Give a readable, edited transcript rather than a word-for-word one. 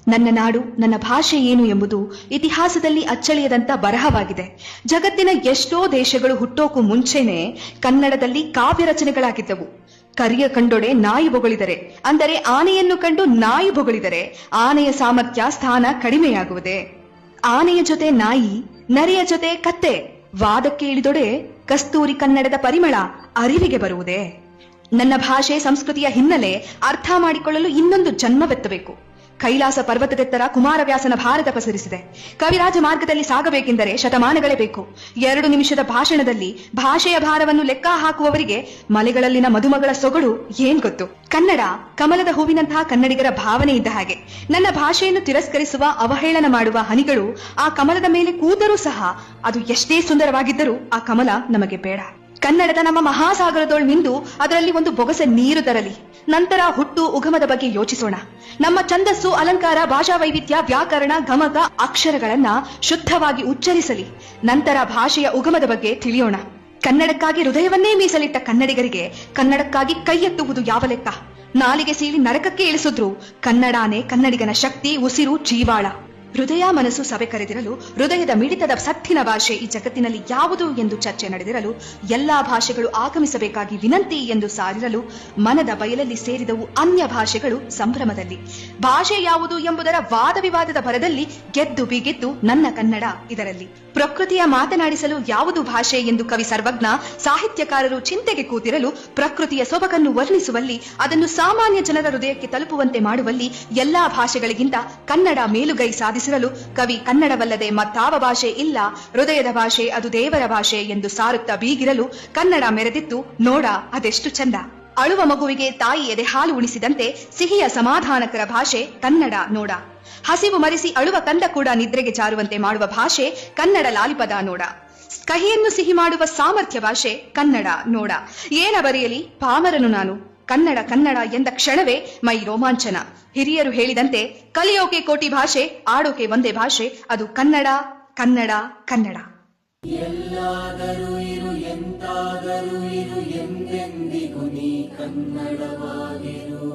ನನ್ನ ನಾಡು ನನ್ನ ಭಾಷೆ ಏನು ಎಂಬುದು ಇತಿಹಾಸದಲ್ಲಿ ಅಚ್ಚಳಿಯದಂತ ಬರಹವಾಗಿದೆ. ಜಗತ್ತಿನ ಎಷ್ಟೋ ದೇಶಗಳು ಹುಟ್ಟೋಕು ಮುಂಚೆನೆ ಕನ್ನಡದಲ್ಲಿ ಕಾವ್ಯ ರಚನೆಗಳಾಗಿದ್ದವು. ಕರಿಯ ಕಂಡೊಡೆ ನಾಯಿ ಬೊಗಳಿದರೆ, ಅಂದರೆ ಆನೆಯನ್ನು ಕಂಡು ನಾಯಿ ಬೊಗಳಿದರೆ ಆನೆಯ ಸಾಮರ್ಥ್ಯ ಸ್ಥಾನ ಕಡಿಮೆಯಾಗುವುದೇ? ಆನೆಯ ಜೊತೆ ನಾಯಿ, ನರಿಯ ಜೊತೆ ಕತ್ತೆ ವಾದಕ್ಕೆ ಇಳಿದೊಡೆ ಕಸ್ತೂರಿ ಕನ್ನಡದ ಪರಿಮಳ ಅರಿವಿಗೆ ಬರುವುದೇ? ನನ್ನ ಭಾಷೆ ಸಂಸ್ಕೃತಿಯ ಹಿನ್ನೆಲೆ ಅರ್ಥ ಮಾಡಿಕೊಳ್ಳಲು ಇನ್ನೊಂದು ಜನ್ಮವೆತ್ತಬೇಕು. ಕೈಲಾಸ ಪರ್ವತದೆತ್ತರ ಕುಮಾರವ್ಯಾಸನ ಭಾರತ ಪಸರಿಸಿದೆ. ಕವಿರಾಜ ಮಾರ್ಗದಲ್ಲಿ ಸಾಗಬೇಕೆಂದರೆ ಶತಮಾನಗಳೇ ಬೇಕು. 2 ನಿಮಿಷದ ಭಾಷಣದಲ್ಲಿ ಭಾಷೆಯ ಭಾರವನ್ನು ಲೆಕ್ಕ ಹಾಕುವವರಿಗೆ ಮಲೆಗಳಲ್ಲಿನ ಮಧುಮಗಳ ಸೊಗಡು ಏನ್ ಗೊತ್ತು? ಕನ್ನಡ ಕಮಲದ ಹೂವಿನಂತಹ ಕನ್ನಡಿಗರ ಭಾವನೆ ಇದ್ದ ಹಾಗೆ. ನನ್ನ ಭಾಷೆಯನ್ನು ತಿರಸ್ಕರಿಸುವ, ಅವಹೇಳನ ಮಾಡುವ ಹನಿಗಳು ಆ ಕಮಲದ ಮೇಲೆ ಕೂತರೂ ಸಹ ಅದು ಎಷ್ಟೇ ಸುಂದರವಾಗಿದ್ದರೂ ಆ ಕಮಲ ನಮಗೆ ಬೇಡ. ಕನ್ನಡದ ನಮ್ಮ ಮಹಾಸಾಗರದೊಳ್ ಮಿಂದು ಅದರಲ್ಲಿ ಒಂದು ಬೊಗಸೆ ನೀರು ತರಲಿ. ನಂತರ ಹುಟ್ಟು ಉಗಮದ ಬಗ್ಗೆ ಯೋಚಿಸೋಣ. ನಮ್ಮ ಛಂದಸ್ಸು, ಅಲಂಕಾರ, ಭಾಷಾ ವೈವಿಧ್ಯ, ವ್ಯಾಕರಣ, ಗಮಕ, ಅಕ್ಷರಗಳನ್ನ ಶುದ್ಧವಾಗಿ ಉಚ್ಚರಿಸಲಿ. ನಂತರ ಭಾಷೆಯ ಉಗಮದ ಬಗ್ಗೆ ತಿಳಿಯೋಣ. ಕನ್ನಡಕ್ಕಾಗಿ ಹೃದಯವನ್ನೇ ಮೀಸಲಿಟ್ಟ ಕನ್ನಡಿಗರಿಗೆ ಕನ್ನಡಕ್ಕಾಗಿ ಕೈ ಎತ್ತುವುದು ಯಾವ ಲೆಕ್ಕ? ನಾಲಿಗೆ ಸೀಳಿ ನರಕಕ್ಕೆ ಇಳಿಸಿದ್ರು ಕನ್ನಡಾನೇ ಕನ್ನಡಿಗನ ಶಕ್ತಿ, ಉಸಿರು, ಜೀವಾಳ. ಹೃದಯ ಮನಸ್ಸು ಸಭೆ ಕರೆದಿರಲು, ಹೃದಯದ ಮಿಡಿತದ ಸತ್ತಿನ ಭಾಷೆ ಈ ಜಗತ್ತಿನಲ್ಲಿ ಯಾವುದು ಎಂದು ಚರ್ಚೆ ನಡೆದಿರಲು, ಎಲ್ಲಾ ಭಾಷೆಗಳು ಆಗಮಿಸಬೇಕಾಗಿ ವಿನಂತಿ ಎಂದು ಸಾರಿರಲು, ಮನದ ಬಯಲಲ್ಲಿ ಸೇರಿದವು ಅನ್ಯ ಭಾಷೆಗಳು ಸಂಭ್ರಮದಲ್ಲಿ. ಭಾಷೆ ಯಾವುದು ಎಂಬುದರ ವಾದ ವಿವಾದದ ಭರದಲ್ಲಿ ಗೆದ್ದು ಬಿಗೆದ್ದು ನನ್ನ ಕನ್ನಡ ಇದರಲ್ಲಿ. ಪ್ರಕೃತಿಯ ಮಾತನಾಡಿಸಲು ಯಾವುದು ಭಾಷೆ ಎಂದು ಕವಿ ಸರ್ವಜ್ಞ, ಸಾಹಿತ್ಯಕಾರರು ಚಿಂತೆಗೆ ಕೂತಿರಲು, ಪ್ರಕೃತಿಯ ಸೊಬಗನ್ನು ವರ್ಣಿಸುವಲ್ಲಿ, ಅದನ್ನು ಸಾಮಾನ್ಯ ಜನರ ಹೃದಯಕ್ಕೆ ತಲುಪುವಂತೆ ಮಾಡುವಲ್ಲಿ ಎಲ್ಲಾ ಭಾಷೆಗಳಿಗಿಂತ ಕನ್ನಡ ಮೇಲುಗೈ ಸಾಧಿಸಿರಲು ಕವಿ ಕನ್ನಡವಲ್ಲದೆ ಮತ್ತಾವ ಭಾಷೆ ಇಲ್ಲ, ಹೃದಯದ ಭಾಷೆ ಅದು ದೇವರ ಭಾಷೆ ಎಂದು ಸಾರುತ್ತಾ ಬೀಗಿರಲು ಕನ್ನಡ ಮೆರೆದಿತ್ತು ನೋಡ ಅದೆಷ್ಟು ಚಂದ. ಅಳುವ ಮಗುವಿಗೆ ತಾಯಿ ಎದೆ ಹಾಲು ಉಣಿಸಿದಂತೆ ಸಿಹಿಯ ಸಮಾಧಾನಕರ ಭಾಷೆ ಕನ್ನಡ ನೋಡ. ಹಸಿವು ಮರೆಸಿ ಅಳುವ ಕಂದ ಕೂಡ ನಿದ್ರೆಗೆ ಜಾರುವಂತೆ ಮಾಡುವ ಭಾಷೆ ಕನ್ನಡ ಲಾಲಿಪದ ನೋಡ. ಕಹಿಯನ್ನು ಸಿಹಿ ಮಾಡುವ ಸಾಮರ್ಥ್ಯ ಭಾಷೆ ಕನ್ನಡ ನೋಡ. ಏನ ಬರೆಯಲಿ ಪಾಮರನು ನಾನು, ಕನ್ನಡ ಕನ್ನಡ ಎಂದ ಕ್ಷಣವೇ ಮೈ ರೋಮಾಂಚನ. ಹಿರಿಯರು ಹೇಳಿದಂತೆ ಕಲಿಯೋಕೆ ಕೋಟಿ ಭಾಷೆ, ಆಡೋಕೆ ಒಂದೇ ಭಾಷೆ, ಅದು ಕನ್ನಡ ಕನ್ನಡ ಕನ್ನಡ. ಎಲ್ಲಾದರೂ ಇರು ಎಂತಾದರೂ ಇರು ಎಂದೆಂದಿಗೂ ನೀ ಕನ್ನಡವಾಗಿರು.